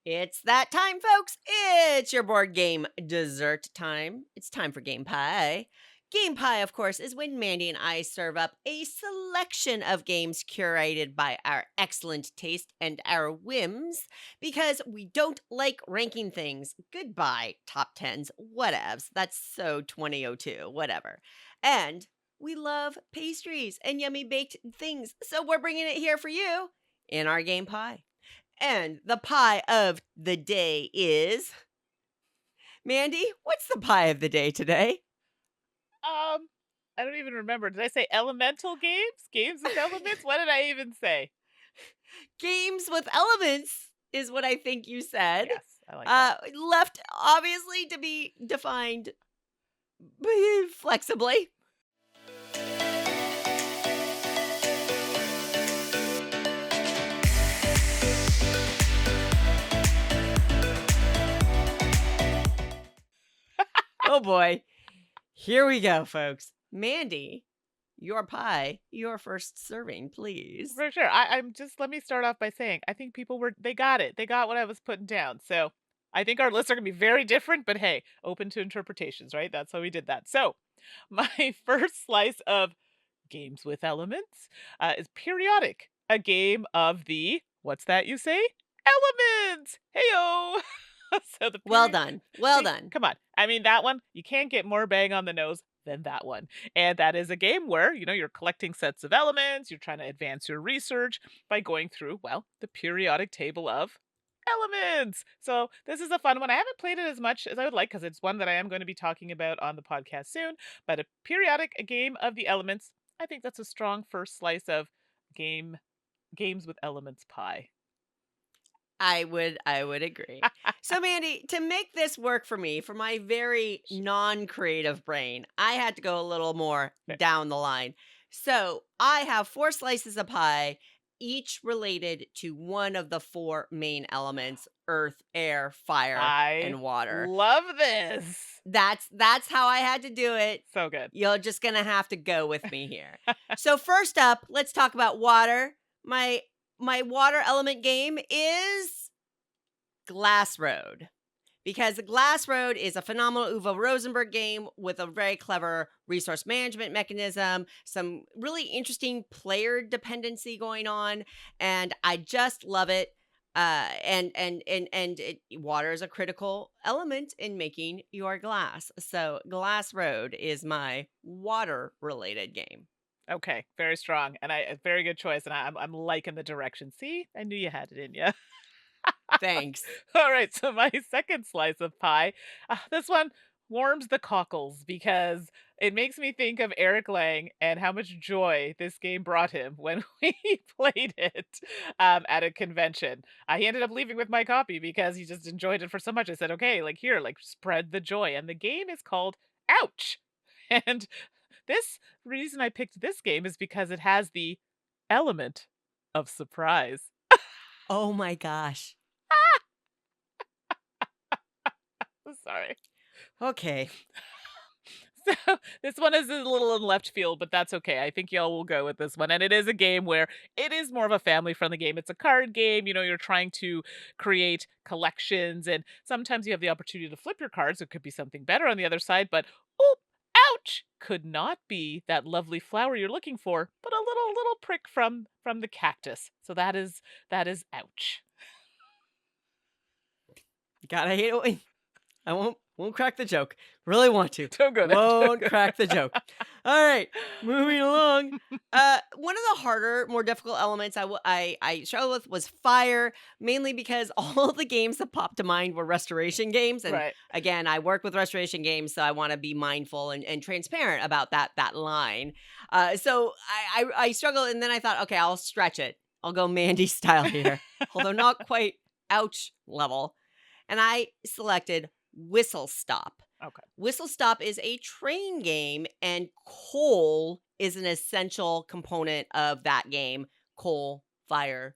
It's that time, folks. It's your board game dessert time. It's time for Game Pie. Game Pie, of course, is when Mandy and I serve up a selection of games curated by our excellent taste and our whims because we don't like ranking things. Goodbye, top tens, whatevs. That's so 2002, whatever. And we love pastries and yummy baked things, so we're bringing it here for you in our Game Pie. And the pie of the day is Mandy, what's the pie of the day today? I don't even remember. Did I say elemental games? Games with elements? What did I even say? Games with elements is what I think you said. Yes, I like that. Left obviously to be defined flexibly. Oh boy. Here we go, folks. Mandy, your pie, your first serving, please. For sure. I'm just, let me start off by saying, I think they got it. They got what I was putting down. So I think our lists are going to be very different, but hey, open to interpretations, right? That's how we did that. So my first slice of games with elements is periodic, a game of the, what's that you say? Elements! Heyo! So the Well done. Well See, done. come on. I mean, that one, you can't get more bang on the nose than that one. And that is a game where, you're collecting sets of elements, you're trying to advance your research by going through, well, the periodic table of elements. So this is a fun one. I haven't played it as much as I would like because it's one that I am going to be talking about on the podcast soon. But a game of the elements, I think that's a strong first slice of games with elements pie. I would agree. So Mandy, to make this work for me, for my very non-creative brain, I had to go a little more Okay. down the line. So I have 4 slices of pie, each related to one of the 4 main elements: earth, air, fire, and water. Love this. That's how I had to do it. So good. You're just gonna have to go with me here. So first up, let's talk about water. My water element game is Glass Road, because Glass Road is a phenomenal Uwe Rosenberg game with a very clever resource management mechanism, some really interesting player dependency going on, and I just love it. Water is a critical element in making your glass. So Glass Road is my water related game. Okay, very strong, and a very good choice, and I'm liking the direction. See, I knew you had it in you. Thanks. All right, so my second slice of pie, this one warms the cockles because it makes me think of Eric Lang and how much joy this game brought him when we played it at a convention. He ended up leaving with my copy because he just enjoyed it for so much. I said, okay, like here, like spread the joy. And the game is called Ouch. And this reason I picked this game is because it has the element of surprise. Oh my gosh. Sorry. Okay. So this one is a little in left field, but that's okay. I think y'all will go with this one. And it is a game where it is more of a family-friendly game. It's a card game. You're trying to create collections, and sometimes you have the opportunity to flip your cards. It could be something better on the other side, but oh, ouch! Could not be that lovely flower you're looking for, but a little prick from the cactus. So that is ouch. God, I hate it when I won't crack the joke. Really want to. Don't go there. Won't crack the joke. All right, moving along. One of the harder, more difficult elements I struggled with was fire, mainly because all of the games that popped to mind were restoration games, and Right. again, I work with restoration games, so I want to be mindful and transparent about that line. So I struggled, and then I thought, okay, I'll stretch it. I'll go Mandy style here, although not quite ouch level. And I selected Whistle Stop. Okay. Whistle Stop is a train game, and coal is an essential component of that game. Coal, fire,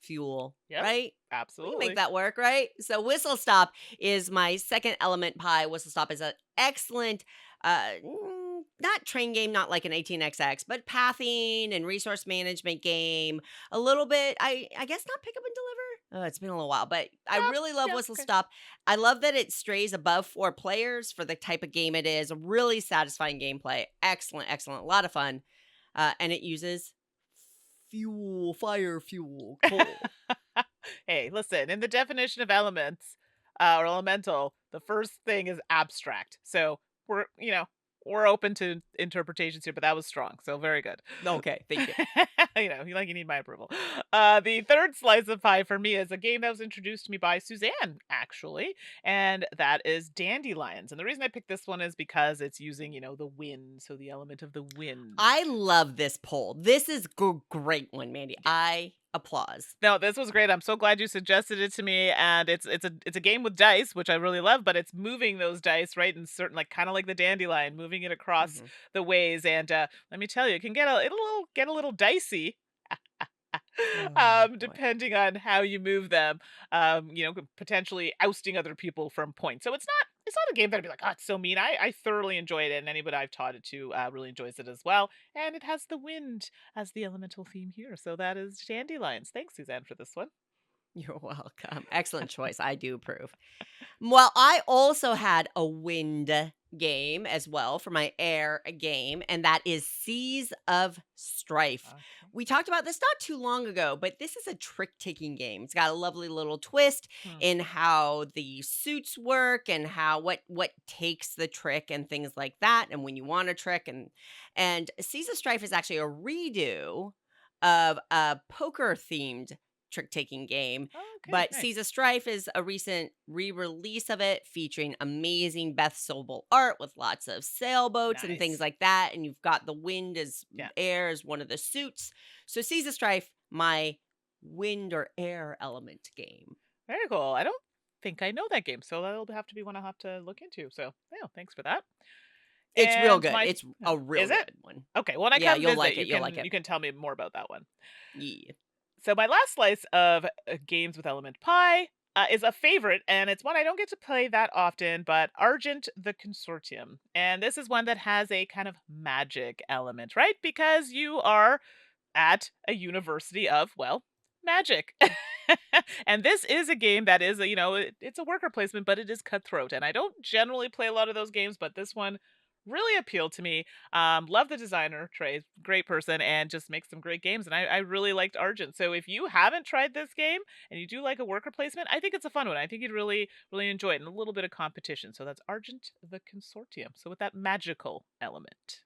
fuel, Yep, right? We can absolutely. make that work, right? So Whistle Stop is my second element pie. Whistle Stop is an excellent, not train game, not like an 18xx, but pathing and resource management game. A little bit, I guess not pick up and deliver. It's been a little while, but I Yeah, really love yeah, Whistle okay. Stop. I love that it strays above 4 players for the type of game it is. Really satisfying gameplay. Excellent, excellent. A lot of fun. And it uses fuel, fire fuel, coal. Hey, listen, in the definition of elements, or elemental, the first thing is abstract. So we're, we're open to interpretations here, but that was strong. So very good. Okay, thank you. You need my approval. The third slice of pie for me is a game that was introduced to me by Suzanne, actually, and that is Dandelions. And the reason I picked this one is because it's using, the wind, so the element of the wind. I love this poll. This is great one, Mandy. I applause. No, this was great. I'm so glad you suggested it to me, and it's a game with dice, which I really love, but it's moving those dice, right, in certain, like, kinda like the dandelion, moving it across Mhm. the ways, and, let me tell you, it can get a little dicey, Oh, boy. depending on how you move them, potentially ousting other people from points. So it's not a game that I'd be like, "Oh, it's so mean." I thoroughly enjoyed it, and anybody I've taught it to, really enjoys it as well, and it has the wind as the elemental theme here, so that is Dandelions. Thanks, Suzanne, for this one. You're welcome. Excellent choice. I do approve. Well, I also had a wind game as well for my air game, and that is Seas of Strife. Okay. We talked about this not too long ago, but this is a trick taking game. It's got a lovely little twist Hmm. in how the suits work and how what takes the trick and things like that, and when you want a trick and Seas of Strife is actually a redo of a poker themed trick taking game, Oh, okay, but Seas nice. of Strife is a recent re-release of it featuring amazing Beth Sobel art with lots of sailboats and things Nice. like that. And you've got the wind as Yeah, air as one of the suits. So Seas of Strife, my wind or air element game. very cool. I don't think I know that game, so that'll have to be one I'll have to look into. So, yeah, thanks for that. It's real And good. my It's oh, a real is it? good one. Okay, when I Yeah, come you'll visit, like it. You'll like it. you can tell me more about that one. Yeah. So my last slice of games with element pie is a favorite, and it's one I don't get to play that often, but Argent the Consortium. And this is one that has a kind of magic element, right? Because you are at a university of, well, magic. And this is a game that is, it's a worker placement, but it is cutthroat. And I don't generally play a lot of those games, but this one really appealed to me. Love the designer, Trey, great person, and just makes some great games. And I really liked Argent. So if you haven't tried this game and you do like a worker placement, I think it's a fun one. I think you'd really, really enjoy it and a little bit of competition. So that's Argent the Consortium. So with that magical element.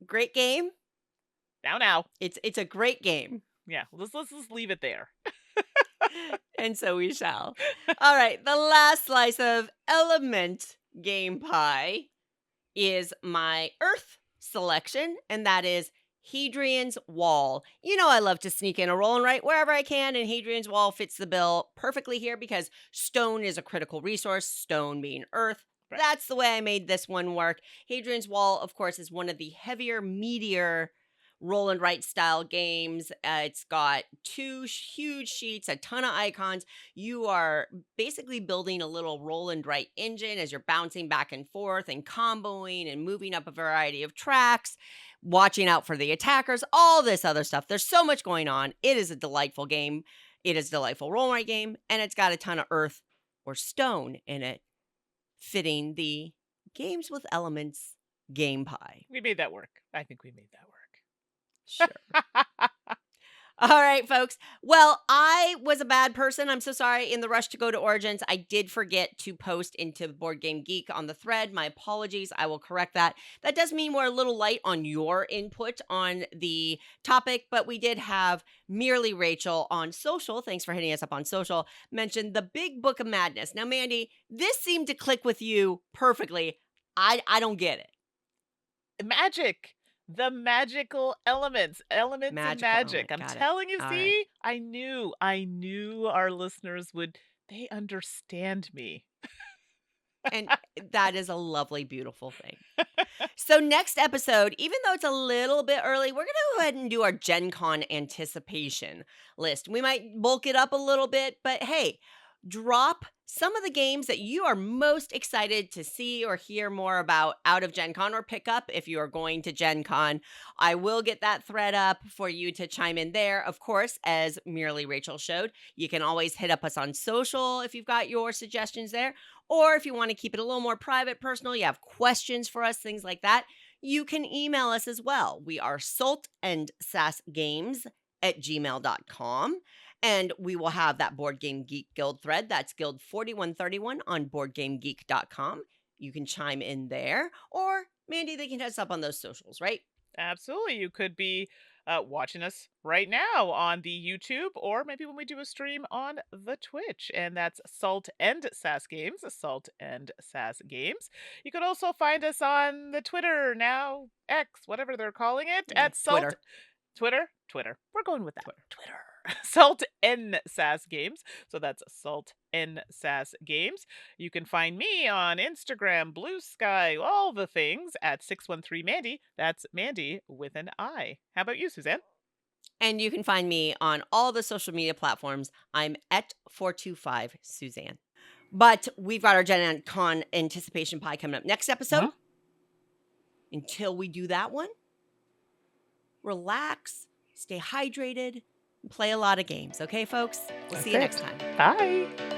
Great game. Now. It's a great game. Yeah, let's just leave it there. And so we shall. All right, the last slice of element game pie is my Earth selection, and that is Hadrian's Wall. You know, I love to sneak in a roll and write wherever I can, and Hadrian's Wall fits the bill perfectly here because stone is a critical resource, stone being Earth. Right. That's the way I made this one work. Hadrian's Wall, of course, is one of the heavier, meatier roll and write style games. It's got two huge sheets, a ton of icons. You are basically building a little roll and write engine as you're bouncing back and forth and comboing and moving up a variety of tracks, watching out for the attackers, all this other stuff. There's so much going on. It is a delightful game. It is a delightful roll and write game, and it's got a ton of earth or stone in it, fitting the games with elements game pie. We made that work. I think we made that work. Sure. All right, folks. Well, I was a bad person. I'm so sorry. In the rush to go to Origins, I did forget to post into Board Game Geek on the thread. My apologies. I will correct that. That does mean we're a little light on your input on the topic, but we did have Merely Rachel on social. Thanks for hitting us up on social. Mentioned the Big Book of Madness. Now, Mandy, this seemed to click with you perfectly. I don't get it. Magic. The magical elements of Magical magic. element. I'm Got it. telling you, All right. see? I knew our listeners they understand me. And that is a lovely, beautiful thing. So next episode, even though it's a little bit early, we're going to go ahead and do our Gen Con anticipation list. We might bulk it up a little bit, but hey, drop some of the games that you are most excited to see or hear more about out of Gen Con or pick up if you are going to Gen Con. I will get that thread up for you to chime in there. Of course, as merely Rachel showed, you can always hit up us on social if you've got your suggestions there. Or if you want to keep it a little more private, personal, you have questions for us, things like that, you can email us as well. We are saltandsassgames@gmail.com. And we will have that Board Game Geek Guild thread. That's Guild 4131 on boardgamegeek.com. You can chime in there. Or, Mandi, they can hit us up on those socials, right? Absolutely. You could be watching us right now on the YouTube, or maybe when we do a stream on the Twitch. And that's Salt and Sass Games, Salt and Sass Games. You could also find us on the Twitter, now X, whatever they're calling it, Yeah, at Salt. Twitter. Twitter. We're going with that. Twitter. Salt and Sass Games. So that's Salt and Sass Games. You can find me on Instagram, Blue Sky, all the things at 613 Mandi. That's Mandi with an I. How about you, Suzanne? And you can find me on all the social media platforms. I'm at 425 Suzanne. But we've got our Gen Con anticipation pie coming up next episode. Huh? Until we do that one, relax, stay hydrated, and play a lot of games. Okay, folks? We'll see you next time. Bye.